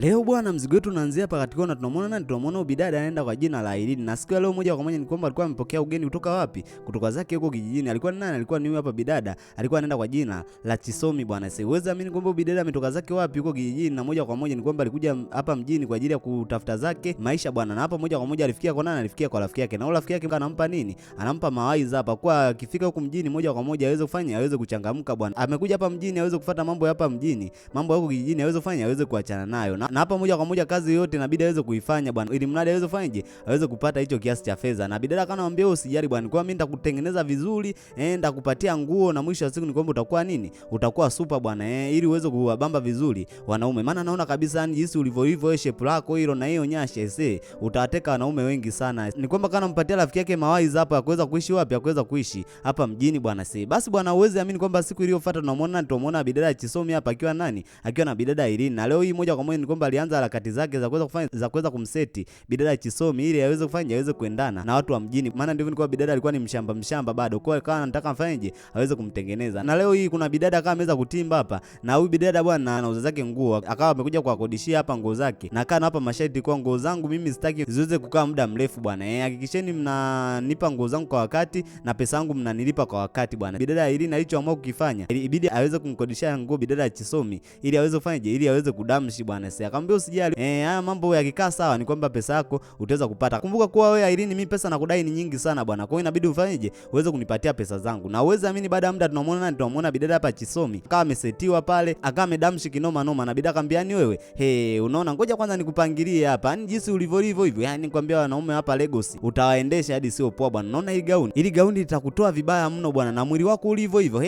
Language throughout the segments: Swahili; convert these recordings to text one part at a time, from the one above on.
Leo bwana, mzigo wetu unaanzia hapa katika na tunamwona nani? Tunamwona bidada anaenda kwa jina la Irene. Na siku ya leo moja kwa moja ni kwamba alikuwa amepokea ugeni kutoka wapi? Kutoka zake huko kijijini. Alikuwa ni nani? Alikuwa ni huyu hapa bidada. Alikuwa anaenda kwa jina la Chisomi bwana. Sasa uweze amini kwamba bidada ametoka zake wapi huko kijijini, na moja kwa moja ni kwamba alikuja hapa mjini kwa ajili ya kutafuta zake maisha bwana. Na hapa moja kwa moja alifikia kwa nani? Alifikia kwa rafiki yake. Na yule rafiki yake anampa nini? Anampa mawaidha hapa kwa akifika huko mjini moja kwa moja aweze kufanya, aweze kuchangamka bwana. Amekuja hapa mjini aweze kufuata mambo ya hapa mjini. Mambo ya huko kijijini aweze kufanya, aweze kuachana nayo. Na hapa moja kwa moja kazi yote inabidi aweze kuifanya bwana, ili mradi aweze kufanyaje, aweze kupata hicho kiasi cha fedha. Na bidada akanamwambia usijali bwana, kwa mimi nitakutengeneza vizuri, nitakupatia nguo, na mwisho wa siku ni kwamba utakuwa nini, utakuwa super bwana, ili uweze kuwabamba vizuri wanaume. Maana naona kabisa ni jinsi ulivyo wewe, shape lako hilo na hiyo nyasha utawateka wanaume wengi sana. Ni kwamba kana mpatia rafiki yake mawaidha hapa ya kuweza kuishi wapi, ya kuweza kuishi hapa mjini bwana. Basi bwana, uweze amini kwamba siku iliyofuata tunamwona bidada Chisomi hapa akiwa nani, akiwa na bidada Irene. Na leo hii moja kwa moja ni kwamba alianza harakati zake za kuweza kufanya, za kuweza kumseti bidada Chisomi ili aweze kufanya, aweze kuendana na watu wa mjini. Maana ndivyo nilikuwa bidada alikuwa ni mshamba bado, kwa hiyo anataka afanyeje, aweze kumtengeneza. Na leo hii kuna bidada kama ameweza kutimba hapa, na huyu bidada bwana anauza zake nguo, akawa amekuja kuwakodishia hapa nguo zake, na kana hapa masharti kwa nguo zangu mimi sitaki ziweze kukaa muda mrefu bwana, hakikisheni mnanipa nguo zangu kwa wakati na pesa yangu mnanilipa kwa wakati bwana. Bidada Irene alichoamua kukifanya, ibidi aweze kumkodishia nguo bidada Chisomi ili aweze kufanyaje, ili aweze kudamshi bwana. Sasa akamwambia usijali, haya mambo yakikaa sawa ni kwamba pesa yako utaweza kupata. Kumbuka kuwa wewe Irene, mimi pesa nakudai ni nyingi sana bwana, kwa hiyo inabidi ufanyeje, uweze kunipatia pesa zangu. Na uweze amini, baada ya muda tunamwona nani, tunamwona bidada hapa Chisomi akawa amesetiwa pale, akawa amedamshi kinoma noma. Na bidada akamwambia ni wewe, unaona, ngoja kwanza nikupangilie hapa, yani jinsi ulivyo hivyo, yani nikwambia wanaume hapa Lagos utawaendesha hadi sio poa bwana. Unaona hili gauni litakutoa vibaya mno bwana, na mwili wako ulivyo hivyo,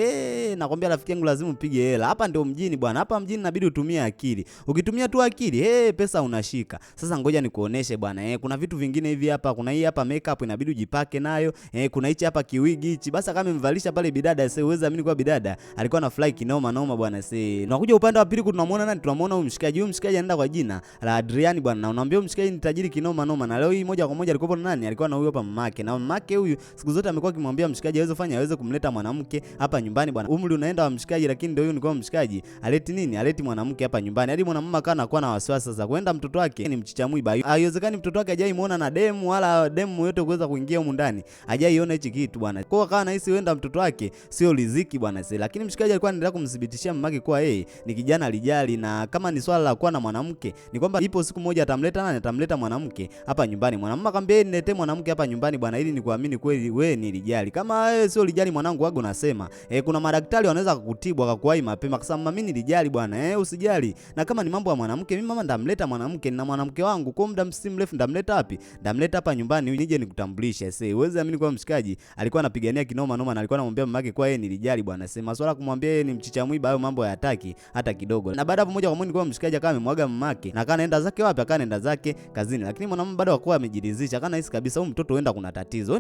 nakwambia rafiki yangu lazima upige hela. Hapa ndio mjini bwana, hapa mjini inabidi utumie akili. Ukitumia tu akili, pesa unashika. Sasa ngoja nikuoneshe bwana, kuna vitu vingine hivi hapa. Kuna hii hapa makeup inabidi ujipake nayo, kuna hichi hapa kiwigi hichi. Basi kama mmvalisha pale bidada, sasa uweze amini kwa bidada alikuwa na fly kinoma noma bwana. Sasa tunakuja upande wa pili, tunamwona nani, tunamwona huyu mshikaji. Huyu mshikaji anaenda kwa jina la Adrian bwana, na unaambia huyu mshikaji ni tajiri kinoma noma. Na leo hii moja kwa moja alikuwa na nani, alikuwa na huyu hapa mamake. Na mamake huyu siku zote amekuwa akimwambia mshikaji aweze kufanya, aweze kumleta mwanamke hapa nyumbani bwana. Umri unaenda wa mshikaji, lakini ndio huyu ni kwa mshikaji aleti nini, aleti mwanamke hapa nyumbani. Hadi mwanamume kana anakuwa na wasiwasi sasa kwenda mtoto wake ni mchichamui ba. Haiwezekani mtoto wake hajai muona na demu, wala demu yote kuweza kuingia humu ndani hajaiona hichi kitu bwana. Kwa hiyo kana hisi huenda mtoto wake sio riziki bwana. Lakini mshikaji alikuwa anaendelea kumthibitishia mamake kwa yeye ni kijana alijali, na kama ni swala la kuwa na mwanamke ni kwamba ipo siku moja atamleta nani, atamleta mwanamke hapa nyumbani. Mwanamume akamwambia niletee mwanamke hapa nyumbani bwana, ili nikuamini kweli wewe ni lijali. Kama wewe sio lijali mwanangu wangu, nasema kuna madaktari wanaweza kukutibu akakuwahi mapema, kwa sababu mimi ni lijali bwana, usijali. Na kama ni mambo ya mwanamke, mimi mama ndamleta mwanamke na mwanamke wangu kwa muda mrefu, ndamleta wapi? Ndamleta hapa nyumbani nije nikutambulishe. Sasa uweze amini kwa mshikaji alikuwa anapigania kinoma noma, na alikuwa anamwambia mamake kwa yeye ni lijali bwana. Sasa masuala kumwambia yeye ni mchicha mwiba, hayo mambo hayataki hata kidogo. Na baada hapo moja kwa moja kwa mshikaji akawa amemwaga mamake na akaenda zake wapi? Akaenda zake kazini. Lakini mwanamume bado hakuwa amejiridhisha, kana hisi kabisa huyu mtoto huenda kuna tatizo,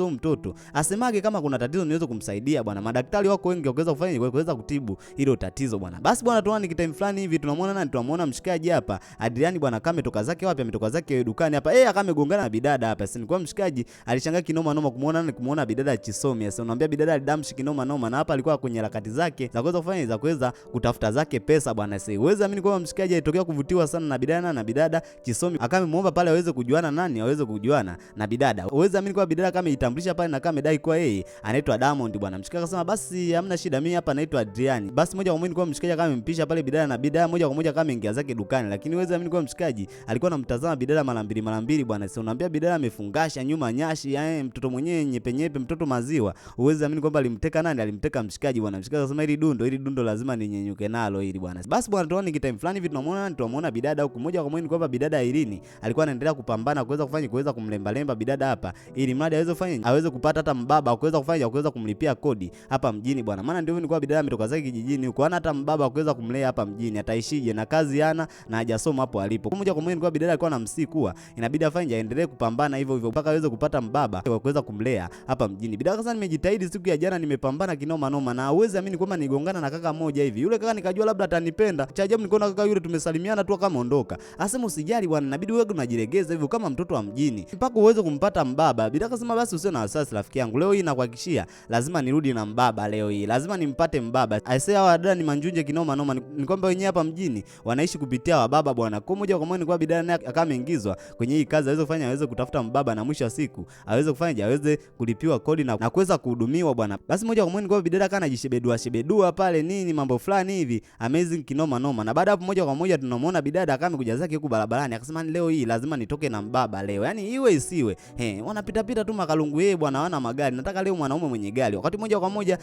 huyu mtoto. Asemage kama kuna tatizo niweze kumsaidia bwana. Madaktari wako wengi wakiweza kufanya, kuweza kutibu hilo tatizo bwana. Basi bwana, tuone kitime fulani hivi tunamwona nani, tunamwona mshikaji hapa Adrian bwana, kama ametoka zake wapi? Ametoka zake dukani hapa, akamegongana na bidada hapa. Sasa kwa mshikaji alishangaa kinoma noma kumuona bidada Chisomi. Sasa unaambia bidada alidamshi kinoma noma, na hapa alikuwa kwenye harakati zake za kuweza kufanya, za kuweza kutafuta zake pesa bwana. Sasa uweze amini kwa mshikaji alitokea kuvutiwa sana na bidada Chisomi, akamuomba pale aweze kujuana nani, aweze kujuana na bidada. Uweze amini kwa bidada kama itambulisha pale na kama amedai kwa yeye anaitwa Diamond bwana. Mshikaji akasema basi hamna shida, mimi hapa naitwa Adrian. Basi moja kwa moja kwa mshikaji kama amempisha pale bidada, na bidada moja kwa moja kama ingia zake dukani. Lakini uweze amini kwa mshikaji alikuwa anamtazama bidada mara mbili bwana. Sasa unaambia bidada amefungasha nyuma nyashi, mtoto mwenyewe nyepe mtoto maziwa. Uweze amini kwamba alimteka nani, alimteka mshikaji bwana. Mshikaji akasema hili dundo lazima ninyenyuke nalo hili bwana. Basi bwana, tuone kitime fulani hivi tunamwona bidada huko moja kwa moja kwamba bidada Irene alikuwa anaendelea kupambana kuweza kumlemba bidada hapa, ili mradi aweze kupata hata mbaba kuweza kumlipia kodi hapa mjini bwana. Maana ndio ni kwa bidada ametoka zake kijijini huko, hana hata mbaba kuweza kumlea hapa mjini, ataishije na kazi hana na hajasoma hapo alipo. Moja kwa moja kwa bidada alikuwa anamsii kuwa inabidi aendelee kupambana hivyo mpaka aweze kupata mbaba wa kuweza kumlea hapa mjini. Bidada sasa, nimejitahidi siku ya jana, nimepambana kinoma noma, na uweze amini kwamba nigongana na kaka mmoja hivi. Yule kaka nikajua labda atanipenda. Cha ajabu nikaona kaka yule tumesalimiana tu kama ondoka. Asema usijali bwana, inabidi wewe unajiregeza hivyo kama mtoto wa mjini mpaka uweze kumpata mbaba. Bidada akasema basi usiwe na wasiwasi rafiki yangu, leo hii nakuhakikishia lazima nirudi na mbaba, leo hii lazima nimpate mbaba. Aisee, hawa dada ni manjunje kinoma noma, ni kwamba wenyewe hapa mjini wanaishi kupitia wababa bwana. Kwa moja kwa moja ni kwa bidada naye akawa ameingizwa kwenye hii kazi aweze kufanya, aweze kutafuta mbaba na mwisho wa siku aweze kufanya, aweze kulipiwa kodi na kuweza kuhudumiwa bwana. Basi moja kwa moja ni kwa bidada kana jishebedua pale nini mambo fulani hivi amazing kinoma noma. Na baada hapo moja kwa moja tunamuona bidada akawa amekuja zake huko barabarani, akasema leo hii lazima nitoke na mbaba leo, yani iwe isiwe. Wanapita pita tu makalungu bwana, wana magari, nataka leo mwanaume mwenye gari. Wakati moja kwa moja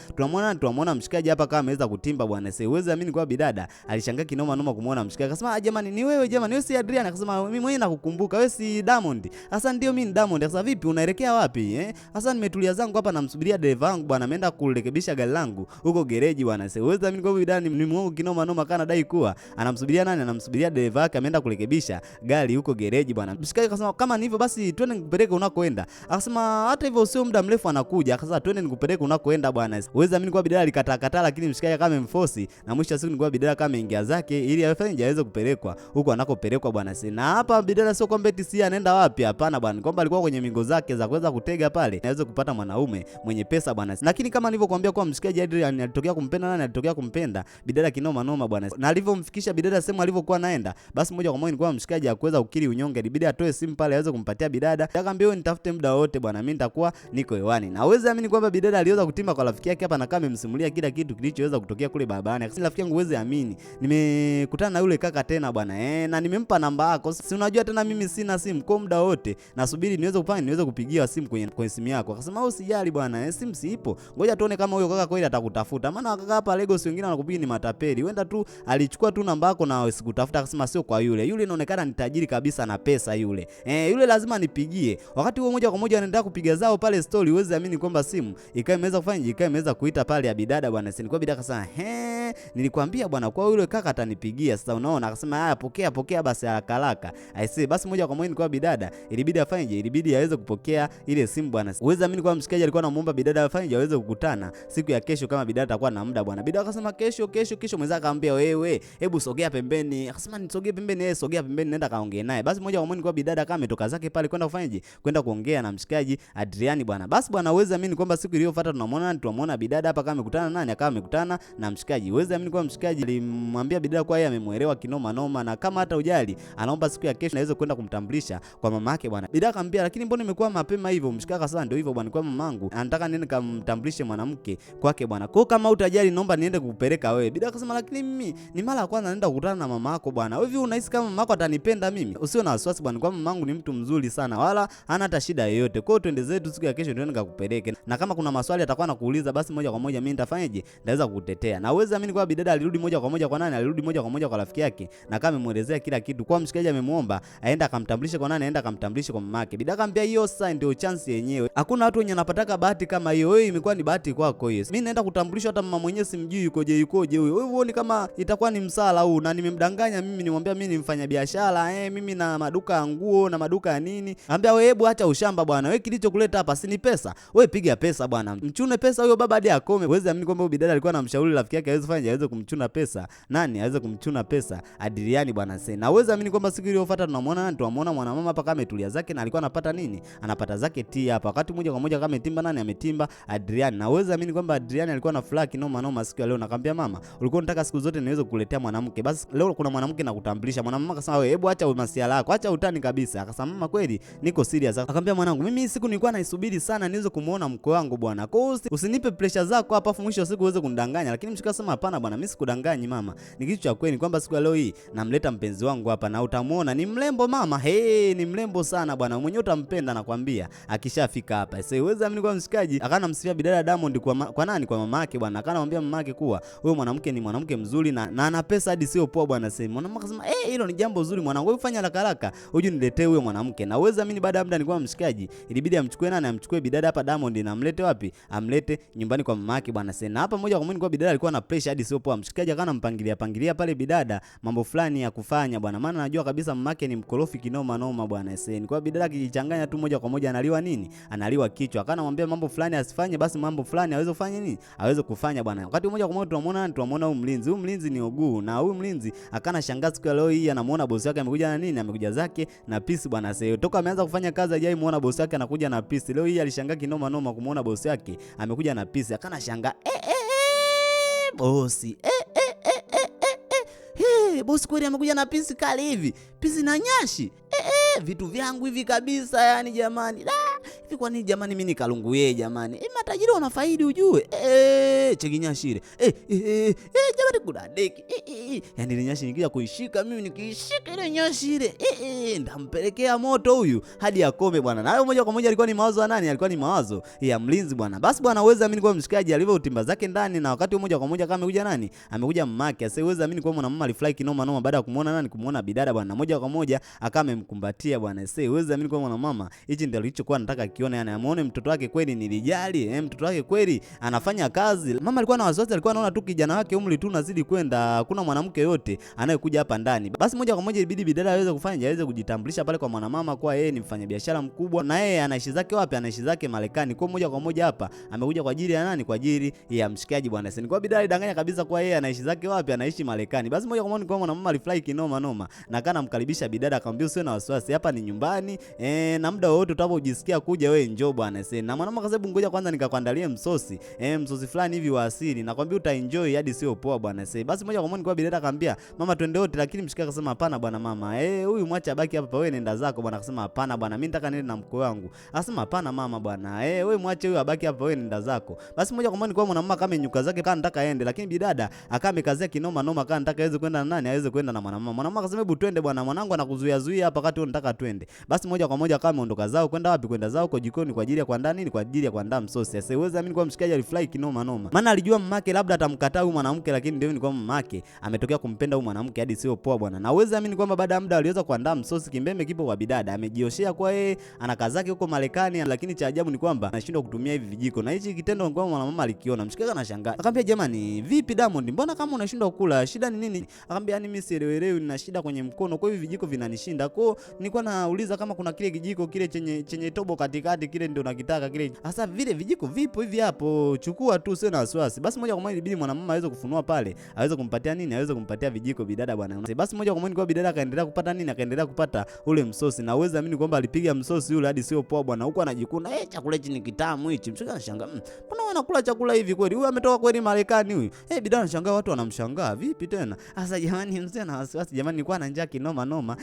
tunamuona mshikaji hapa kama ameweza kutimba bwana. Siwezi amini kwa bidada alishangaa kinoma noma kumuona mshikaji, akasema jamani ni wewe jamani, wewe si Adrian? Akasema mimi mwenyewe nakukumbuka, wewe si Diamond? Sasa ndio mimi ni Diamond. Akasema vipi, unaelekea wapi? Sasa nimetulia zangu hapa namsubiria dereva wangu bwana, ameenda kurekebisha gari langu huko gereji bwana. Siwezi amini kwa bidada ni muongo kinoma noma, kana dai kuwa anamsubiria nani? Anamsubiria dereva wake, ameenda kurekebisha gari huko gereji bwana. Mshikaji akasema kama ni hivyo basi twende nikupeleke unakoenda. Akasema hata hivyo sio muda mrefu anakuja. Akasema twende nikupeleke unakoenda bwana. Uweza amini kwa bidada alikataa, lakini mshikaji kama amemforce, na mwisho wa siku ni kwa bidada kama ingia zake ili afanye aweze kupelekwa huko anakopelekwa bwana. Na hapa bidada sio kwamba eti si anaenda wapi, hapana bwana, kwamba alikuwa kwenye mingo zake za kuweza kutega pale aweze kupata mwanaume mwenye pesa bwana. Lakini kama nilivyokuambia kwa mshikaji Adrian alitokea kumpenda nani? Alitokea kumpenda bidada kinoma noma bwana. Na alivyomfikisha bidada sehemu alivyokuwa naenda, basi moja kwa moja ni kwa mshikaji akuweza kukiri unyonge, ilibidi atoe simu pale aweze kumpatia bidada. Akamwambia wewe nitafute muda wote bwana, mimi nitakuwa niko hewani. Na uweze amini kwamba bidada aliweza kutimba kwa rafiki yake hapa na kama amemsimulia kila kitu kilichoweza kutokea kule barabarani. Akasema rafiki yangu uweze amini, nimekutana na yule kaka tena bwana, na nimempa namba yako. Si unajua tena mimi sina simu, kwa muda wote nasubiri niweze kupigia simu kwenye simu yako. Akasema usijali bwana, simu sipo, ngoja tuone kama huyo kaka kweli atakutafuta, maana kaka hapa Lagos wengine wanakupigia ni matapeli, wenda tu alichukua tu namba yako na usikutafuta. Akasema sio kwa yule inaonekana ni tajiri kabisa na pesa yule, yule lazima nipigie. Wakati huo moja kwa moja anaendelea kupiga zao pale story, uweze amini kwamba simu ikawa imeweza kufanya, ikawa imeweza kuita pale ya bidada bwana. Sasa kwa bidada akasema nilikwambia bwana kwa yule kaka atanipigia sasa, unaona. Akasema haya pokea basi haraka. Aisee, basi moja kwa moja kwa bidada ilibidi afanye, ilibidi aweze kupokea ile simu bwana. Uweze amini kwa mshikaji alikuwa anamuomba bidada afanye aweze kukutana siku ya kesho kama bidada atakuwa na muda bwana. Bidada akasema kesho. Mwenzake akamwambia wewe, hebu sogea pembeni. Akasema nisogee pembeni? Sogea pembeni, nenda kaongee naye. Basi moja kwa moja kwa bidada kama ametoka zake pale kwenda kufanyaje, kwenda kuongea na mshikaji Adrian bwana. Basi bwana, uweze amini kwamba siku iliyofuata tunamuona bidada hapa kama amekutana nani, akawa amekutana na mshikaji. Uweze amini kwamba mshikaji alimwambia bidada kwa yeye amemuelewa kinoma noma, na kama hata ujali anaomba siku ya kesho naweza kwenda kumtambulisha kwa mama yake bwana. Bidada akamwambia lakini mbona imekuwa mapema hivyo? Mshikaji akasema ndio hivyo bwana, kwa mamangu anataka niende kumtambulishe mwanamke kwake bwana, kwa kama utajali naomba niende kukupeleka wewe. Bidada akasema lakini mimi ni mara ya kwanza naenda kukutana na mama yako bwana, wewe unahisi kama mama yako atanipenda mimi? Usio na wasiwasi bwana, kwa mamangu ni mtu mzuri sana, wala hana hata shida yoyote. Kwa hiyo twende zetu siku ya kesho ndio nikakupeleke, na kama kuna maswali atakuwa anakuuliza basi moja kwa moja mimi nitafanyaje, ndaweza kukutetea. Na uweze amini kwa bidada alirudi moja kwa moja kwa nani? Alirudi moja kwa moja kwa rafiki yake, na kama amemuelezea kila kitu kwa mshikaji, amemuomba aenda akamtambulishe kwa nani, aenda akamtambulishe kwa mama yake. Bidada akamwambia hiyo sasa ndio chance yenyewe, hakuna watu wenye wanapataka bahati kama hiyo, wewe imekuwa ni bahati kwako hiyo. Mimi naenda kutambulishwa, hata mama mwenyewe simjui yukoje huyo. Wewe uone kama itakuwa ni msala huu, na nimemdanganya mimi, nimwambia mimi ni mfanya biashara mimi na maduka ya nguo na maduka ya nini. Anambia wewe hebu acha ushamba bwana, wewe kilichokuleta hapa si ni pesa? Wewe piga pesa bwana, mchune pesa huyo baba hadi akome. Uweze amini kwamba bidada alikuwa anamshauri rafiki yake aweze kumchuna pesa nani, aweze kumchuna pesa Adrian bwana. Sasa na uweze amini kwamba siku iliyofuata tunamuona mwanamama hapa kama ametulia zake, na alikuwa anapata nini, anapata zake tea hapa. Wakati moja kwa moja kama ametimba nani, ametimba Adrian. Na uweze amini kwamba Adrian alikuwa na furaha kinoma noma siku ya leo. Nakwambia mama, ulikuwa unataka siku zote niweze kukuletea mwanamke, basi leo kuna mwanamke na kutambulisha. Mwanamama akasema wewe hebu acha masiala yako, acha utani kabisa. Akasema mama kweli niko serious. Akamwambia mwanangu, mimi siku nilikuwa naisubiri sana niweze kumuona mke wangu bwana, kwa hiyo usinipe pressure zako hapa afu mwisho wa siku uweze kunidanganya. Lakini mshika sema hapana bwana, mimi sikudanganyi mama, ni kitu cha kweli kwamba siku ya leo hii namleta mpenzi wangu hapa, na utamuona ni mrembo mama, ni mrembo sana bwana, mwenyewe utampenda nakwambia akishafika hapa. Sasa uweze amini kwa mshikaji akana msifia bidada Diamond kwa nani, kwa mama yake bwana. Akana mwambia mama yake kuwa wewe mwanamke ni mwanamke mzuri na ana pesa hadi sio poa bwana. Sasa mwanamke akasema hilo ni jambo zuri mwanangu, wewe fanya haraka uje niletee huyo mwanamke. Na uweze amini baada ya muda nilikuwa mshikaji ilibidi amchukue nani, amchukue bidada hapa Diamond na amlete wapi, amlete nyumbani kwa mama yake bwana. Sasa hapa moja kwa moja kwa bidada alikuwa na pressure hadi sio poa. Mshikaji akana mpangilia pale bidada mambo fulani ya kufanya bwana, maana anajua kabisa mama yake ni mkorofi kinoma noma bwana. Sasa kwa bidada akijichanganya tu moja kwa moja analiwa nini, analiwa kichwa. Akana mwambia mambo fulani asifanye, basi mambo fulani aweze kufanya nini, aweze kufanya bwana. Wakati moja kwa moja tunamuona huyu mlinzi ni Oguu, na huyu mlinzi akana shangaa siku ya leo hii anamuona bosi wake amekuja na nini, amekuja zake na pisi bwana. Sasa toka ameanza kufanya kazi hajai muona bosi wake anakuja na pisi. Leo hii alishangaa kinoma noma kumuona bosi wake amekuja na pisi. Akana shangaa bosi bosi kweli amekuja na pisi kali hivi, pisi na nyashi, vitu vyangu hivi kabisa yani jamani. Hivi kwa nini jamani mimi nikalunguye jamani? Matajiri wanafaidi ujue. Cheki nyashi ile. Jamani kuna deki. Yani ile nyashi nikija kuishika mimi nikiishika ile nyashi ile. Ndampelekea moto huyu hadi akome bwana. Na hayo moja kwa moja alikuwa ni mawazo ya nani? Alikuwa ni mawazo ya mlinzi bwana. Basi bwana uweza amini kwa mshikaji alivyo utimba zake ndani, na wakati moja kwa moja kama amekuja nani? Amekuja mmake. Asiweza amini kwa mwanamama alifly kinoma noma baada ya kumuona nani? Kumuona bidada bwana. Moja kwa moja akawa amemkumbatia bwana. Uweza amini kwa mwanamama hichi ndio alichokuwa anataka kione, yani amuone mtoto wake kweli nilijali, mtoto wake kweli anafanya kazi. Mama alikuwa na wasiwasi, alikuwa anaona tu kijana wake umri tu unazidi kwenda, hakuna mwanamke yote anayekuja hapa ndani. Basi moja kwa moja ibidi bidada aweze kufanya, aweze kujitambulisha pale kwa mwanamama kwa yeye ni mfanyabiashara mkubwa na yeye anaishi zake wapi? Anaishi zake Marekani. Kwa moja kwa moja hapa amekuja kwa ajili ya nani? Kwa ajili ya mshikaji bwana. Sasa kwa bidada idanganya kabisa kwa yeye anaishi zake wapi? Anaishi Marekani. Basi moja kwa moja kwa mwanamama alifly kinoma noma na kana mkaribisha bidada, akamwambia usiwe na wasiwasi, hapa ni nyumbani na muda wote utakapojisikia kuja wewe njoo bwana. Sasa na mwanamama kasabu ngoja kwanza nikakuandalia msosi msosi fulani hivi wa asili, nakwambia utaenjoy hadi sio poa bwana. Sasa basi moja kwa moja kwa bidada akamwambia mama twende wote, lakini mshikaji akasema hapana bwana mama, huyu mwacha baki hapa, wewe nenda zako bwana. Akasema hapana bwana, mimi nataka niende na mkwe wangu. Akasema hapana mama bwana, wewe mwache huyu abaki hapa, wewe nenda zako. Basi moja kwa moja kwa mwanamama kama nyuka zake kana nataka aende, lakini bidada akamekazia kinoma noma kana nataka aweze kwenda na nani? Aweze kwenda na mwanamama. Mwanamama akasema hebu twende bwana, mwanangu anakuzuia zuia hapa wakati unataka twende. Basi moja kwa moja kama ameondoka zao kwenda wapi? Kwenda zao kwa jikoni kwa ajili ya kuandaa nini? Kwa ajili ya kuandaa msosi. Sasa uweza amini kwa mshikaji alifly kinoma noma, maana alijua mamake labda atamkataa huyu mwanamke, lakini ndio ni kwa mamake ametokea kumpenda huyu mwanamke hadi sio poa bwana. Na uweza amini kwamba baada ya muda aliweza kuandaa msosi, kimbembe kipo kwa bidada, amejioshea kwa yeye, ana kazi zake huko Marekani, lakini cha ajabu ni kwamba anashindwa kutumia hivi vijiko, na hichi kitendo kwa mwanamama alikiona. Mshikaji anashangaa akamwambia jamani, vipi Diamond, mbona kama unashindwa kula, shida ni nini? Akamwambia yani mimi sielewelewi, nina shida kwenye mkono, kwa hiyo vijiko vinanishinda. Kwa nilikuwa nauliza kama kuna kile kijiko kile chenye tobo katikati kile ndio nakitaka kile. Sasa vile vijiko vipo hivi hapo, chukua tu sio na wasiwasi. Basi moja kwa moja ilibidi mwanamama aweze kufunua pale, aweze kumpatia nini? Aweze kumpatia vijiko bidada bwana. Basi moja kwa moja kwa bidada akaendelea kupata nini? Akaendelea kupata ule msosi, na uweza amini kwamba alipiga msosi ule hadi sio poa bwana, huko anajikuna chakula hichi ni kitamu hichi. Mshikaji anashangaa, mbona wanakula chakula hivi kweli? Huyu ametoka kweli Marekani huyu? Bidada anashangaa, watu wanamshangaa vipi tena? Sasa jamani, msio na wasiwasi jamani, nilikuwa na njaa kinoma noma.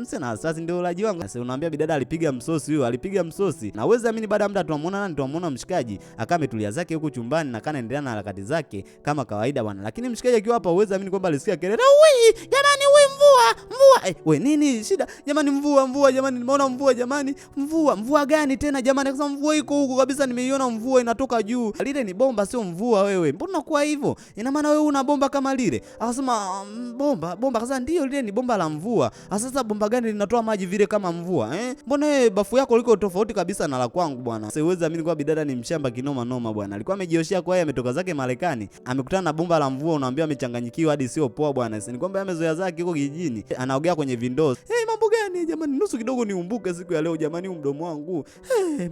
Msio na wasiwasi, ndio ulaji wangu. Sasa unaambia bidada alipiga msosi huyo, alipiga msosi. Na uweza amini baada ya muda tunamuona nani? Tunamuona mshikaji akawa ametulia zake huko chumbani na kana endelea na harakati zake kama kawaida bwana. Lakini mshikaji akiwa hapa, uweza amini kwamba alisikia kelele, "Ui, jamani, ui mvua." We nini shida? Jamani mvua jamani, nimeona mvua jamani. Mvua gani tena jamani? Akasema mvua iko huko kabisa, nimeiona mvua inatoka juu. Lile ni bomba sio mvua wewe. Mbona kwa hivyo? Ina maana wewe una bomba kama lile? Akasema bomba. Akasema ndio lile ni bomba la mvua. Sasa bomba gani linatoa maji vile kama mvua? Mbona wewe bafu yako liko tofauti kabisa na la kwangu bwana. Siwezi amini kwa bidada ni mshamba kinoma noma bwana. Alikuwa amejioshia kwa yeye, ametoka zake Marekani, amekutana na bomba la mvua, unaambia amechanganyikiwa hadi sio poa bwana. Ni kwamba amezoea zake huko kijijini, anaogea kwenye vindozi. Mambo gani jamani? Nusu kidogo niumbuke siku ya leo jamani, mdomo wangu.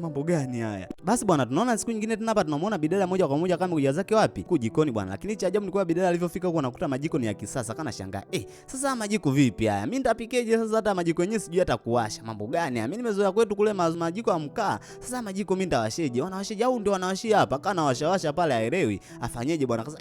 Mambo gani haya? Basi bwana, tunaona siku nyingine tena hapa tunamuona bidada moja kwa moja kama kuja zake wapi? Jikoni bwana. Lakini cha ajabu ni kwa bidada alivyofika huko anakuta majiko ni ya kisasa, kana shangaa. Sasa majiko vipi haya? Mimi nitapikeje sasa? Hata majiko yenyewe sijui hata kuwasha. Mambo gani haya? Mimi nimezoea kwetu kule majiko ya mkaa. Sasa majiko mimi nitawasheje? Wanawasheje au ndio wanawashia hapa? Kana washawasha pale haelewi. Afanyeje bwana? Kasa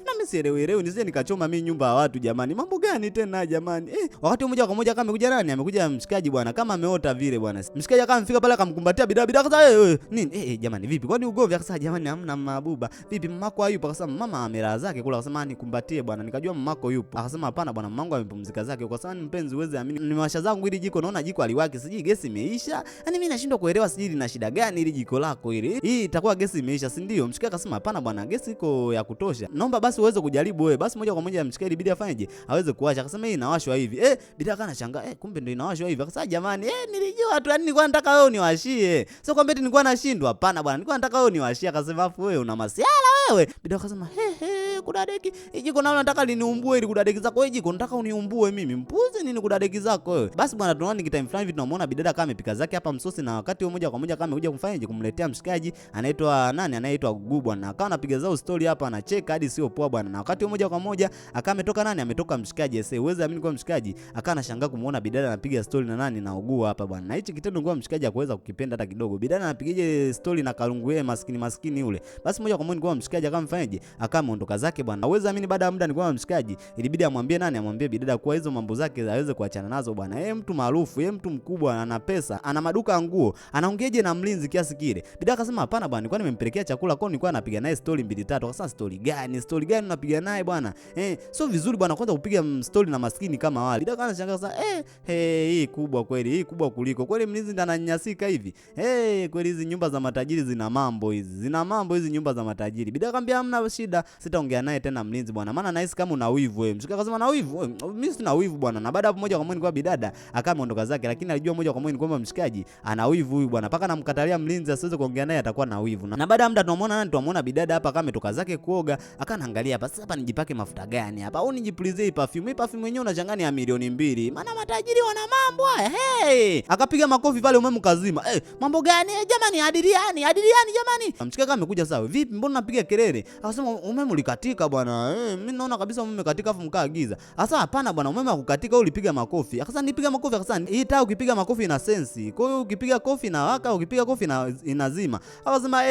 na mimi sielewi nisije nikachoma mimi nyumba ya watu jamani. Mambo gani tena jamani? Wakati mmoja kwa moja kama amekuja nani? Amekuja mshikaji bwana, kama ameota vile bwana. Mshikaji kama amefika pale akamkumbatia bidada kasa nini? Jamani vipi? Kwani ugomvi? Akasema jamani hamna mabuba. Vipi mamako hayupo? Akasema mama amelala zake kula. Akasema nikumbatie bwana. Nikajua mamako yupo. Akasema hapana bwana, mamangu amepumzika zake. Kwa sababu mpenzi uweze amini, nimewasha zangu ili jiko, naona jiko aliwaki, sijui gesi imeisha. Yaani mimi nashindwa kuelewa sijui lina shida gani ili jiko lako hili. Hii itakuwa gesi imeisha, si ndio? Mshikaji akasema hapana bwana, gesi iko ya kutosha. Naomba basi uweze kujaribu wewe. Basi moja kwa moja mshikaji ilibidi afanyeje? Aweze kuwasha. Akasema hii inawashwa hivi. Bidada kana shangaa, kumbe ndio inawashwa hivi. Akasema jamani, nilijua tu, yani nilikuwa nataka wewe uniwashie. Sio kwamba eti nilikuwa nashindwa. Hapana bwana, nilikuwa nataka wewe uniwashie. Akasema afu wewe una masiala wewe. Bidada akasema kudadeki jiko nalo nataka liniumbue ili kudadeki zako wewe, jiko nataka uniumbue mimi, mpuzi nini kudadeki zako wewe. Basi bwana, tunaona ni time fulani hivi tunamuona bidada kama amepika zake hapa msosi, na wakati moja kwa moja kama amekuja kumfanyaje, kumletea mshikaji anaitwa nani, anaitwa Gugu bwana. Akawa anapiga zao story hapa, anacheka hadi sio poa bwana. Na wakati moja kwa moja akawa ametoka nani, ametoka mshikaji. Sasa uweze amini kwa mshikaji akawa anashangaa kumuona bidada anapiga story na nani, na Gugu hapa bwana. Na hichi kitendo kwa mshikaji hakuweza kukipenda hata kidogo. Bidada anapigaje story na kalungu yeye maskini yule. Basi moja kwa moja kwa mshikaji akamfanyaje, akawa ameondoka zake zake bwana. Uwezi amini, baada ya muda ni kwamba mshikaji ilibidi amwambie nani, amwambie bidada kwa hizo mambo zake aweze kuachana nazo bwana. Yeye mtu maarufu, yeye mtu mkubwa, ana pesa, ana maduka ya nguo, anaongeaje na mlinzi kiasi kile? Bidada akasema hapana bwana, nilikuwa nimempelekea chakula kwao, nilikuwa napiga naye story mbili tatu. Akasema story gani? Story gani unapiga naye bwana? Sio vizuri bwana kwanza kupiga story na maskini kama wale. Bidada anashangaa sasa, hii kubwa kweli, hii kubwa kuliko kweli, mlinzi ndo ananyanyasika hivi. Kweli hizi nyumba za matajiri zina mambo hizi. Zina mambo hizi nyumba za matajiri. Bidada akamwambia hamna shida, sitaongea naye tena mlinzi bwana, maana nahisi kama una wivu wewe. Mshikaji akasema na wivu? Mimi sina wivu bwana. Na baada hapo moja kwa moja kwa bidada akaondoka zake, lakini alijua moja kwa moja kwamba mshikaji ana wivu huyu bwana, paka namkatalia mlinzi asiweze kuongea naye, atakuwa na wivu. Na baada ya muda tunamuona nani, tunamuona bidada hapa kama ametoka zake kuoga, akaangalia hapa sasa, hapa nijipake mafuta gani hapa au nijipulizie hii perfume? Hii perfume yenyewe unachanganya ya milioni 2, maana matajiri wana mambo haya. Akapiga makofi pale, umeme kazima. Mambo gani jamani? Adiliani jamani. Mshikaji kama amekuja sawa, vipi mbona unapiga kelele? Akasema umeme ulikatika bwana. Mimi naona kabisa umeme katika afu mkaa giza. Sasa hapana bwana, umeme hakukatika, ulipiga makofi. Akasema nipiga makofi. Akasema hii taa ukipiga makofi ina sensi. Kwa hiyo ukipiga kofi na waka, ukipiga kofi na inazima. Akasema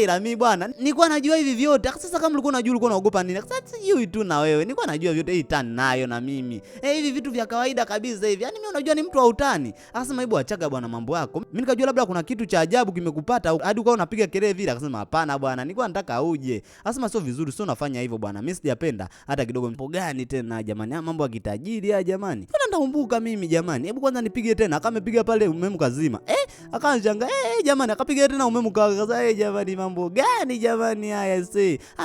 ila mimi bwana nilikuwa najua hivi vyote. Sasa kama ulikuwa unajua, ulikuwa unaogopa nini? Sasa sijui tu na wewe. Nilikuwa najua vyote, hii taa nayo na mimi. Hivi vitu vya kawaida kabisa hivi. Yaani mimi unajua ni mtu wa utani. Akasema hebu achaga bwana mambo yako. Mimi nikajua labda kuna kitu cha ajabu kimekupata hadi ukawa unapiga kelele vile. Akasema hapana bwana, nilikuwa nataka uje. Akasema sio vizuri, sio unafanya hivyo bwana. Mimi sijapenda hata kidogo. Mambo gani tena jamani? Mambo ya kitajiri haya jamani. Mbona ndakumbuka mimi jamani? Hebu kwanza nipige tena. Akamepiga pale umeme kazima. Akaanza jamani, akapiga tena umeme kaza. Jamani mambo gani jamani haya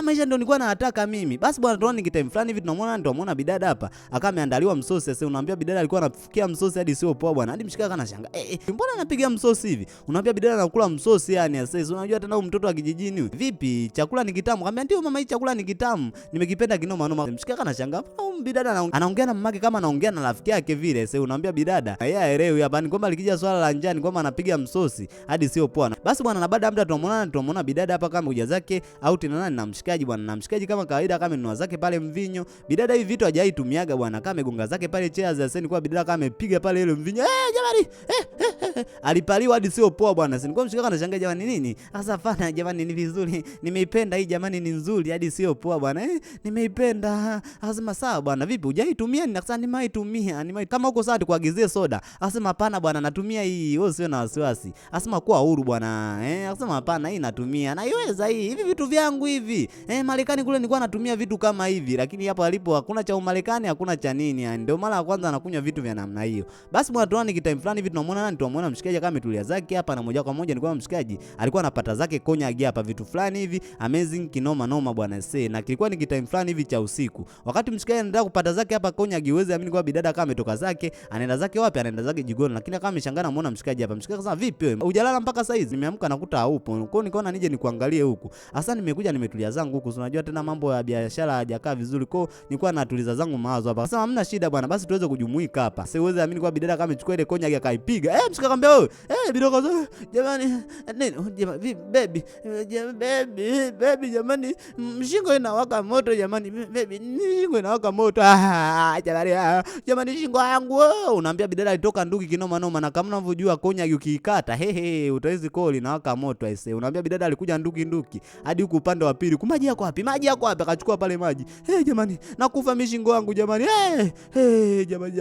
maisha ndio nilikuwa nataka mimi. Basi bwana, tuone kitime fulani hivi tunamuona bidada hapa. Akameandaliwa msosi. Sasa unaambia bidada alikuwa anafikia msosi hadi sio poa bwana. Hadi mshikaji anashangaa. Mbona anapiga msosi hivi? Unaambia bidada anakula msosi yani. Sasa unajua tena huyu mtoto wa kijijini huyu. Vipi? Chakula ni kitamu. Akamwambia ndio mama, hii chakula ni kitamu. Nimekipenda kinoma noma. Mshikaji anashangaa. Bidada anaongea na mamake kama anaongea na rafiki yake vile. Sasa unaambia bidada, yeye haelewi hapa ni kwamba likija swala la njani kwamba anapiga msosi hadi sio poa. Basi bwana, na baada ya muda tunamuona bidada hapa kama kuja zake au tena nani na mshikaji bwana. Na mshikaji kama kawaida kama amenunua zake pale mvinyo. Bidada hivi vitu hajaitumiaga bwana, kama amegonga zake pale chairs ya seni kwa bidada kama amepiga pale ile mvinyo. Jamani alipaliwa hadi sio poa bwana. Sasa nilikuwa mshikaji anashangaa jamani nini? Sasa fana jamani, ni vizuri. Nimeipenda hii jamani, ni nzuri hadi sio poa bwana. Nimeipenda. Akasema sawa bwana, vipi hujaitumia? Nikasema nimaitumia. Kama uko sawa tukuagizie soda. Akasema hapana bwana, natumia hii. Wewe usiwe na wasiwasi. Akasema kuwa huru bwana. Akasema hapana, hii natumia. Naiweza hii. Hivi vitu vyangu hivi. Marekani kule nilikuwa natumia vitu kama hivi, lakini hapo alipo hakuna cha Marekani, hakuna cha nini yani. Ndio mara ya kwanza anakunywa vitu vya namna hiyo. Basi bwana, tuone kitime fulani hivi tunamuona nani? Tunamuona mshikaji kama ametulia zake hapa, na moja kwa moja ni kwa mshikaji alikuwa anapata zake konyagi hapa, vitu fulani hivi amazing kinoma noma bwana. Na kilikuwa ni kitime fulani hivi cha usiku. Wakati mshikaji anaenda kupata zake hapa konyagi, uweze amini kwa bidada kama ametoka zake, anaenda zake wapi? Anaenda zake jigoni. Lakini kama ameshangana muona mshikaji hapa. Mshikaji akasema vipi wewe? Hujalala mpaka saa hizi? Nimeamka nakuta haupo. Kwa hiyo nikaona nije nikuangalie huku. Sasa nimekuja nimetulia zangu huku. Unajua tena mambo ya biashara hajakaa vizuri. Kwa hiyo nilikuwa natuliza zangu mawazo hapa. Sasa hamna shida bwana, basi tuweze kujumuika hapa. Sasa uweze amini kwa bidada kama amechukua ile konyagi akaipiga. Mshikaji akamwambia wewe, bidada jamani, nini baby jamani, mshingo inawaka moto jamani, baby shingo inawaka moto. Jamani shingo yangu. Unaambia bidada alitoka nduki kinoma noma, na kama unavyojua konyagi ukiikata utawezi koli inawaka moto aise. Unaambia bidada alikuja nduki hadi huku upande wa pili. Maji yako wapi? Akachukua pale maji. Jamani nakufa mimi shingo yangu jamani. Jamani.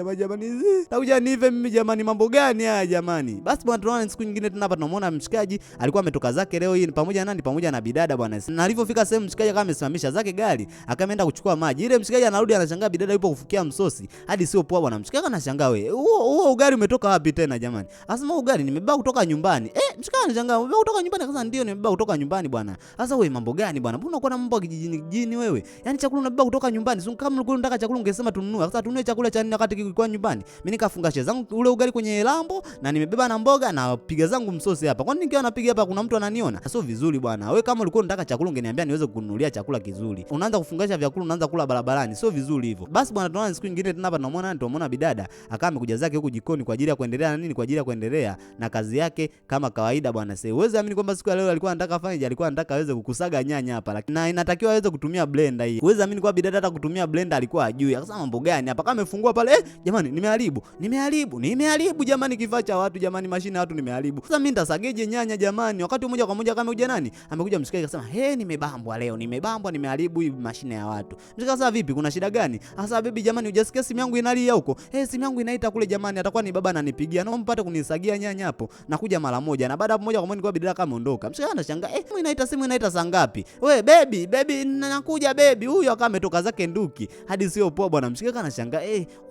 Takuja nive mimi jamani, mambo gani haya jamani? Basi bwana, tunaona siku nyingine tena hapa tunamuona mshikaji alikuwa ametoka zake leo hii pamoja na pamoja na bidada bwana. Na alipofika sehemu mshikaji kama amesimamisha zake gari, akaenda kuchukua maji. Ile mshikaji anarudi anashangaa bidada yupo kufukia msosi hadi sio poa bwana. Mshikaji anashangaa wewe, huo ugali umetoka wapi tena jamani? Asema ugali nimebeba kutoka nyumbani. Mshikaji anashangaa umebeba kutoka nyumbani? Akasema ndio nimebeba kutoka nyumbani bwana. Sasa wewe mambo gani bwana? Mbona uko na mambo kijijini wewe? Yaani chakula unabeba kutoka nyumbani. Sio kama ulikuwa unataka chakula ungesema tununue. Sasa tununue chakula cha nini wakati kilikuwa nyumbani? Mimi nikafungasha zangu ule ugali kwenye lambo na nimebeba na mboga na piga zangu msosi hapa. Kwani nikiwa napiga hapa kuna mtu ananiona? Sio vizuri bwana. Wewe kama ulikuwa unataka chakula ungeniambia niweze kukununulia chakula kizuri. Unaanza kufungasha vyakula unaanza kula barabarani. Sio vizuri hivyo. Basi bwana, tunaona siku nyingine tena hapa tunamuona bidada akawa amekuja zake huku jikoni kwa ajili ya kuendelea na nini? Kwa ajili ya kuendelea na kazi yake kama kawaida bwana. Sasa uweze amini kwamba siku ya leo alikuwa anataka afanyeje, alikuwa anataka aweze kukusaga nyanya hapa, lakini na inatakiwa aweze kutumia blender hii. Uweza amini kwa bidada hata kutumia blender alikuwa ajui. Akasema mambo gani hapa, kama amefungua pale jamani nimeharibu jamani, kifaa cha watu jamani, mashine ya watu nimeharibu. Sasa mimi nitasageje nyanya jamani? Wakati mmoja kwa moja kama huja nani amekuja mshikaji akasema nimebambwa leo, nimeharibu hii mashine ya watu. Mshikaji sasa vipi, kuna shida gani? Sasa baby jamani, hujasikia simu yangu inalia huko? Simu yangu inaita kule jamani, atakuwa ni baba ananipigia, naomba mpate kunisagia nyanya hapo, nakuja mara moja. Na baada hapo moja kwa moja kwa bidada kama ondoka. Mshikaji anashangaa simu inaita saa ngapi? We baby nakuja baby. Huyo akawa ametoka zake nduki hadi sio poa bwana. Mshikaji anashangaa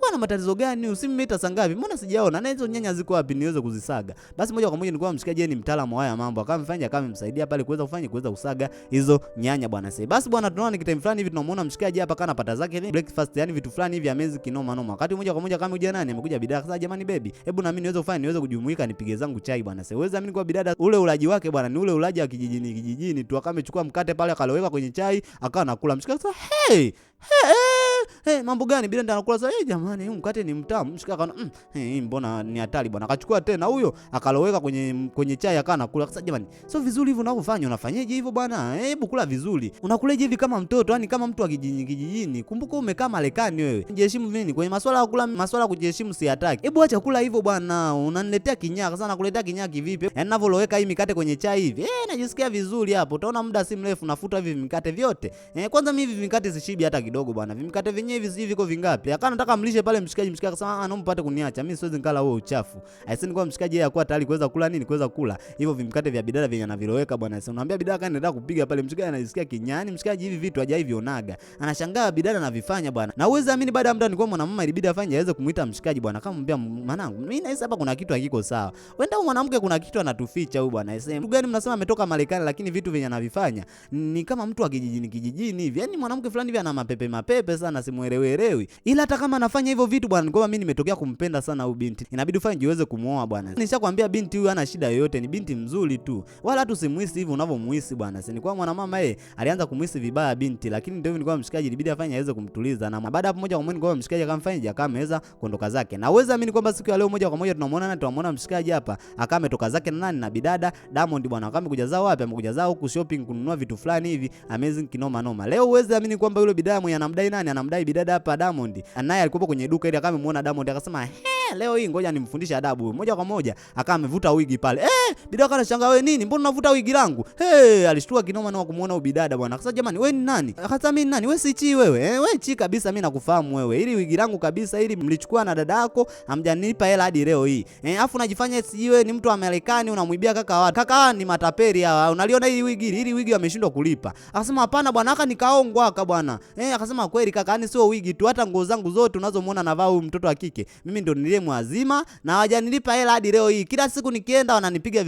wana matatizo gani? Simu imeita saa ngapi? Mbona sijaona? Na hizo nyanya ziko wapi niweze kuzisaga? Basi moja kwa moja nilikuwa mshikaji ni mtaalamu wa haya mambo, akamfanya akamsaidia pale kuweza kusaga hizo nyanya bwana. Sasa basi bwana, tunaona ni kitime fulani hivi, tunamuona mshikaji hapa kana pata zake breakfast, yani vitu fulani hivi amezi kinoma noma. Wakati moja kwa moja kama huja nani amekuja bidada sasa, jamani baby, hebu na mimi niweze kujumuika nipige zangu chai bwana. Sasa uweza mimi kwa bidada ule ulaji wake bwana ni ule ulaji wa kijijini tu, akamechukua mkate pale akaloweka kwenye chai akawa anakula. Mshikaji sasa mambo gani? Bila ndio anakula sasa. Jamani, huu mkate ni mtamu. Mshikaji akaona mbona ni hatari bwana. Akachukua tena huyo akaloweka kwenye chai akawa anakula. Sasa jamani, sio vizuri hivyo unavyofanya. Unafanyaje hivyo bwana? Hebu kula vizuri. Unakuleje hivi kama mtoto? Yani kama mtu wa kijijini. Kumbuka umekaa Marekani wewe. Jiheshimu nini? Kwenye masuala ya kula, masuala ya kujiheshimu si hataki. Hebu acha kula hivyo bwana. Unaniletea kinyaa. Sasa nakuletea kinyaa kivipi? Yani ninavyoloweka hii mikate kwenye chai hivi. Najisikia vizuri hapo. Utaona muda si mrefu nafuta hivi mikate vyote. Kwanza mimi hivi mikate sishibi hata kidogo bwana. Mikate vyenyewe hivi viko vingapi? Akana nataka mlishe pale mshikaji akasema naomba mpate kuniacha. Mimi siwezi nikala huo uchafu. Aiseni kwa mshikaji yeye akuwa tayari kuweza kula nini? Kuweza kula hivyo vimkate vya bidada vyenye anaviloweka bwana. Sasa unamwambia bidada kana nataka kupiga pale, mshikaji anajisikia kinyani. Mshikaji hivi vitu hajai vionaga. Anashangaa bidada anavifanya bwana. Na uweze amini baada ya muda nilikuwa mwanamama ilibidi afanye aweze kumuita mshikaji bwana. Akamwambia mwanangu, mimi nahisi hapa kuna kitu hakiko sawa. Wenda huyu mwanamke kuna kitu anatuficha huyu bwana. Sasa mtu gani mnasema ametoka Marekani lakini vitu vyenye anavifanya ni kama mtu wa kijijini hivi. Yaani mwanamke fulani hivi ana mapepe sana, simuelewi. Ila hata kama anafanya hivyo vitu bwana, kwa mimi nimetokea kumpenda sana huyu binti. Inabidi ufanye jiweze kumuoa bwana. Nishakwambia binti huyu hana shida yoyote, ni binti mzuri tu. Wala hata usimuhisi hivi unavyomuhisi bwana. Sasa nilikuwa mwanamama alianza kumuhisi vibaya binti, lakini ndio nilikuwa mshikaji ilibidi afanye aweze kumtuliza. Na baada hapo moja kwa moja kwa mshikaji akamfanya akameweza kuondoka zake. Na uweza amini kwamba siku ya leo moja kwa moja tunamuona mshikaji hapa akametoka zake na nani na bidada Diamond bwana. Akamekuja zao wapi? Amekuja zao huku shopping kununua vitu fulani hivi amazing kinoma noma. Leo uweza amini kwamba yule bidada mwenye anamdai nani? Anamdai bidada hapa Diamond. Naye alikuwa kwenye duka ile akamuona Diamond akasema leo hii ngoja nimfundishe adabu. Moja kwa moja akawa amevuta wigi pale. Bidada kana shanga, wewe nini? Mbona unavuta wigi langu? Alishtua kinoma na kumuona ubidada bwana. Akasema jamani, wewe ni nani? Akasema mimi nani? Wewe si chi wewe. Wewe chi kabisa, mimi nakufahamu wewe. Ili wigi langu kabisa, ili mlichukua na dada yako, hamjanipa hela hadi leo hii. Afu unajifanya siwe ni mtu wa Marekani, unamwibia kaka watu. Kaka ni matapeli hawa. Unaliona hili wigi ameshindwa kulipa. Akasema hapana bwana, aka nikaongwa aka bwana. Akasema kweli kaka, yani sio wigi tu, hata nguo zangu zote unazomuona navaa huyu mtoto wa kike, mimi ndo nilie mwazima na hawajanilipa hela hadi leo hii. Kila siku nikienda wananipiga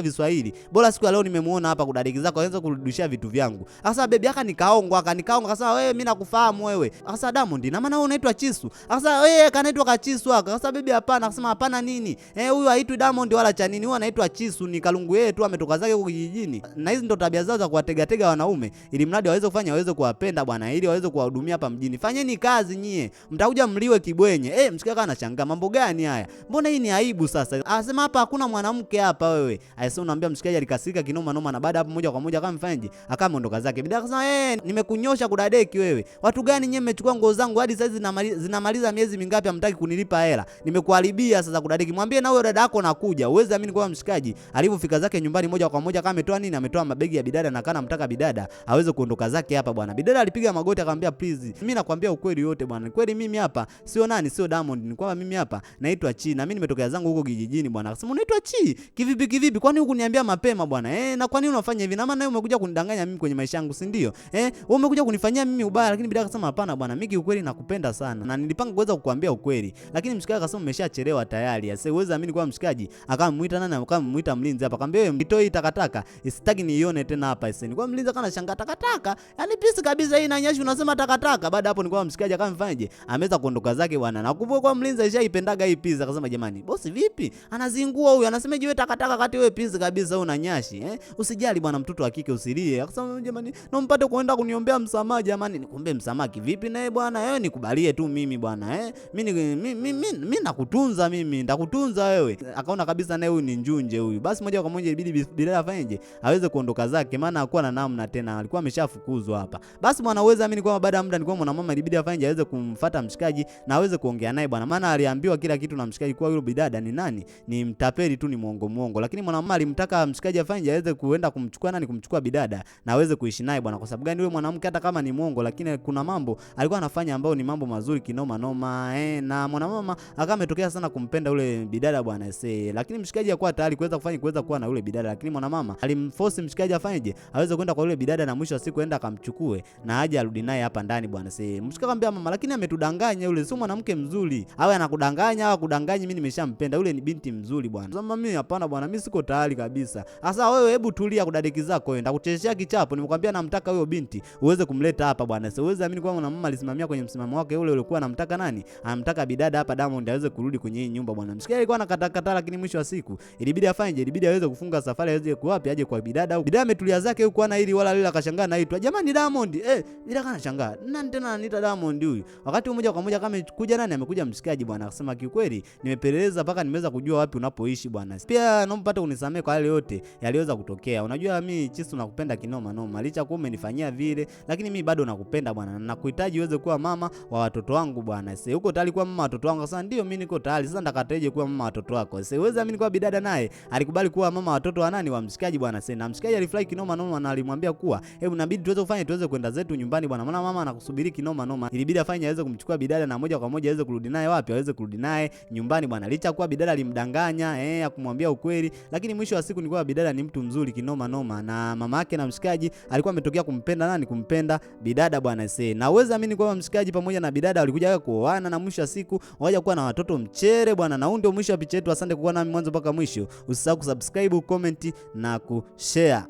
Viswahili. Bora siku ya leo nimemuona hapa kudadiki zako anaweza kurudishia vitu vyangu. Akasema baby aka nikaongwa. Akasema wewe mimi nakufahamu wewe. Akasema Diamond, na maana wewe unaitwa Chisu. Akasema wewe kanaitwa Kachisu aka. Akasema baby hapana. Akasema hapana nini? Huyu haitwi Diamond wala cha nini. Huyu anaitwa Chisu, ni kalungu yeye tu ametoka zake huko kijijini. Na hizi ndo tabia zao za kuwategatega wanaume ili mradi waweze kufanya waweze kuwapenda bwana, ili waweze kuwahudumia hapa mjini. Fanyeni kazi nyie, mtakuja mliwe kibwenye. Mshikaka anashangaa mambo gani haya? Mbona hii ni aibu sasa? Anasema hapa hakuna mwanamke hapa wewe. Aisee, unaambia mshikaji alikasika kinoma noma, na baada hapo moja kwa moja akamfanyaje? Akaondoka zake. Bidada akasema nimekunyosha kudadeki wewe. Watu gani nyie mmechukua nguo zangu hadi sasa zinamaliza miezi mingapi hamtaki kunilipa hela? Nimekuharibia sasa kudadeki. Mwambie na huyo dada yako nakuja. Uweze amini kwa mshikaji alipofika zake nyumbani moja kwa moja kama ametoa nini? Ametoa mabegi ya bidada na kana mtaka bidada aweze kuondoka zake hapa bwana. Bidada alipiga magoti akamwambia please, mimi nakwambia ukweli yote bwana. Kweli mimi hapa sio nani, sio Diamond. Ni kwamba mimi hapa naitwa Chi na mimi nimetokea zangu huko kijijini bwana. Akasema unaitwa Chi? Kivipi? Kwani hukuniambia mapema bwana? Na kwa nini unafanya hivi? Na maana wewe umekuja kunidanganya mimi kwenye maisha yangu, si ndio? Wewe umekuja kunifanyia mimi ubaya. Lakini bidada akasema hapana bwana, mimi ukweli nakupenda sana na nilipanga kuweza kukuambia ukweli. Lakini mshikaji akasema umeshachelewa tayari. Sasa uweze amini kwa mshikaji akamuita nani? Akamuita mlinzi hapa. Akamwambia wewe mtoi takataka, sitaki niione tena hapa. Sasa nilikuwa mlinzi kana shanga takataka. Yaani pisi kabisa hii inanyashi unasema takataka. Baada hapo nilikuwa mshikaji akamfanyaje? Ameweza kuondoka zake bwana. Na alivyokuwa mlinzi alishaipendaga hii pizza, akasema jamani, bosi vipi? Anazingua huyu, anasema jiwe takataka kati wewe pizza kabisa una nyashi Usijali bwana, mtoto wa kike usilie. Akasema jamani, nampate kuenda kuniombea msamaha jamani. Nikumbe msamaha kivipi naye bwana? Nikubalie tu mimi bwana mimi nakutunza, mimi nitakutunza wewe. Akaona kabisa naye huyu ni njunje huyu. Basi moja kwa moja ilibidi Bidada afanyeje? Aweze kuondoka zake, maana hakuwa na namna tena, alikuwa ameshafukuzwa hapa. Basi bwana, uweza amini kwamba baada ya muda nilikuwa mwanamama ilibidi afanyeje? Aweze kumfuata mshikaji na aweze kuongea naye bwana, maana aliambiwa kila kitu na mshikaji kwa yule Bidada ni nani? Ni mtapeli tu, ni muongo. Lakini mwanamama alimtaka mshikaji afanyeje? Aweze kuenda kumchukua nani? Kumchukua Bidada na aweze kuishi naye bwana. Kwa sababu gani? Yule mwanamke hata kama ni muongo, lakini kuna mambo alikuwa anafanya ambayo ni mambo mazuri kinoma noma na mwanamama akawa ametokea sana kumpenda yule Bidada bwana lakini mshikaji hakuwa tayari kuweza kuwa na yule Bidada, lakini mwanamama alimforce mshikaji afanyeje? Aweze kwenda kwa yule Bidada na mwisho wa siku aenda akamchukue na aje arudi naye hapa ndani bwana Mshikaji akamwambia mama, lakini ametudanganya, yule sio mwanamke mzuri. Awe anakudanganya au kudanganyi, mimi nimeshampenda yule, ni binti mzuri bwana. Sasa mimi hapana bwana, mimi siko tayari kabisa. Sasa wewe hebu tulia kudadeki zako wewe, nitakuchezeshia kichapo. Nimekwambia namtaka huyo binti uweze kumleta hapa bwana. Uweze amini kwa mama alisimamia kwenye msimamo wake ule ulikuwa anamtaka nani? Anamtaka Bidada hapa Diamond aweze kurudi kwenye hii nyumba bwana. Mshikaji alikuwa anakatakata, lakini mwisho wa siku ilibidi afanyeje? Ilibidi aweze kufunga safari, aweze kuwapi? Aje kwa Bidada au Bidada ametulia zake huko ana ili wala lile, akashangaa naitwa jamani Diamond. Bidada kanashangaa, nani tena ananiita Diamond huyu? Wakati mmoja kwa moja kama amekuja nani? Amekuja mshikaji bwana, akasema kiukweli nimepeleleza mpaka nimeweza kujua wapi unapoishi bwana. Pia naomba pata unisamee kwa yale yote yaliweza kutokea. Unajua mimi Chisu nakupenda kinoma noma. Licha kuwa umenifanyia vile, lakini mimi bado nakupenda bwana. Nakuhitaji uweze kuwa mama wa watoto wangu bwana. Uko tayari kuwa mama wa watoto wangu? Sasa ndio mimi niko tayari. Sasa ndakataje kuwa mama wa watoto wako? Uweze amini kwa Bidada naye alikubali kuwa mama wa watoto wa nani? Wa mshikaji bwana. Na mshikaji alifurahi kinoma noma na alimwambia kuwa hebu inabidi tuweze kwenda zetu nyumbani bwana. Maana mama anakusubiri kinoma noma. Ilibidi afanye aweze kumchukua Bidada na moja kwa moja aweze kurudi naye wapi? Aweze kurudi naye nyumbani bwana. Licha kuwa Bidada alimdanganya akumwambia ukweli, lakini mwisho wa siku ni kwa Bidada ni mtu mzuri kinoma noma, na mama yake na mshikaji alikuwa ametokea kumpenda nani? Kumpenda Bidada bwana na uweza amini kwamba mshikaji pamoja na Bidada walikuja kuoana na mwisho wa siku waje kuwa na watoto mchere bwana. Na huu ndio mwisho wa picha yetu. Asante kwa kuwa nami mwanzo mpaka mwisho. Usisahau kusubscribe, comment na kushare.